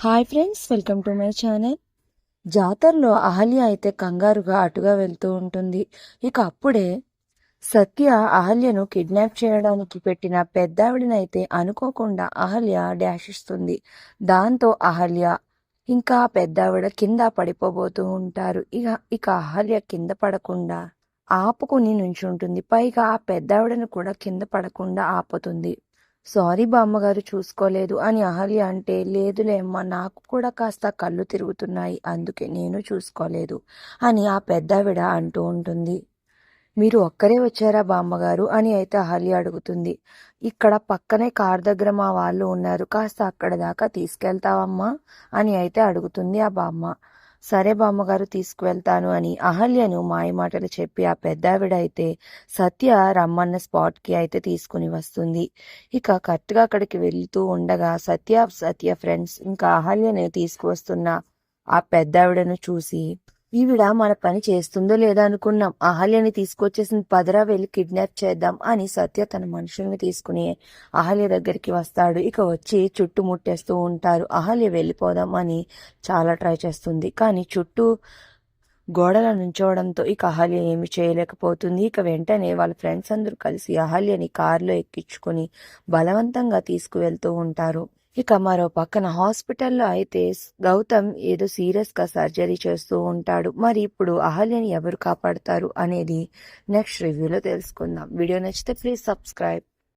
Hi friends, welcome to my channel. జాతరలో అహల్య అయితే కంగారుగా అటుగా వెళ్తూ ఉంటుంది. ఇక అప్పుడే సత్య అహల్యను కిడ్నాప్ చేయడానికి పెట్టిన పెద్దావిడనైతే అనుకోకుండా అహల్య డాష్ ఇస్తుంది. దాంతో అహల్య ఇంకా పెద్దావిడ కింద పడిపోబోతూ ఉంటారు. ఇక అహల్య కింద పడకుండా ఆపుకుని నుంచుంటుంది. పైగా ఆ పెద్దావిడను కూడా కింద పడకుండా ఆపుతుంది. సారీ బామ్మగారు, చూసుకోలేదు అని అహల్య అంటే, లేదులే అమ్మా, నాకు కూడా కాస్త కళ్ళు తిరుగుతున్నాయి, అందుకే నేను చూసుకోలేదు అని ఆ పెద్దావిడ అంటూ ఉంటుంది. మీరు ఒక్కరే వచ్చారా బామ్మగారు అని అయితే అహల్య అడుగుతుంది. ఇక్కడ పక్కనే కార్ దగ్గర మా వాళ్ళు ఉన్నారు, కాస్త అక్కడ దాకా తీసుకెళ్తావమ్మా అని అయితే అడుగుతుంది ఆ బామ్మ. సరే బామ్మగారు, తీసుకువెళ్తాను అని అహల్యను మాయమాటలు చెప్పి ఆ పెద్దావిడ అయితే సత్య రమ్మన్న స్పాట్కి అయితే తీసుకుని వస్తుంది. ఇక కరెక్ట్గా అక్కడికి వెళ్తూ ఉండగా సత్య ఫ్రెండ్స్ ఇంకా అహల్యను తీసుకువస్తున్న ఆ పెద్దావిడను చూసి, ఈవిడ మన పని చేస్తుందో లేదా అనుకున్నాం, అహల్యని తీసుకొచ్చేసిన, పదరా వెళ్ళి కిడ్నాప్ చేద్దాం అని సత్య తన మనుషుల్ని తీసుకుని అహల్య దగ్గరికి వస్తాడు. ఇక వచ్చి చుట్టుముట్టేస్తూ ఉంటారు. అహల్య వెళ్ళిపోదాం అని చాలా ట్రై చేస్తుంది, కానీ చుట్టూ గోడల నుంచోవడంతో ఇక అహల్య ఏమి చేయలేకపోతుంది. ఇక వెంటనే వాళ్ళ ఫ్రెండ్స్ అందరూ కలిసి అహల్యని కారులో ఎక్కించుకుని బలవంతంగా తీసుకువెళ్తూ ఉంటారు. ఇక మరో పక్కన హాస్పిటల్లో అయితే గౌతమ్ ఏదో సీరియస్గా సర్జరీ చేస్తూ ఉంటాడు. మరి ఇప్పుడు అహల్యని ఎవరు కాపాడతారు అనేది నెక్స్ట్ రివ్యూలో తెలుసుకుందాం. వీడియో నచ్చితే ప్లీజ్ సబ్స్క్రైబ్.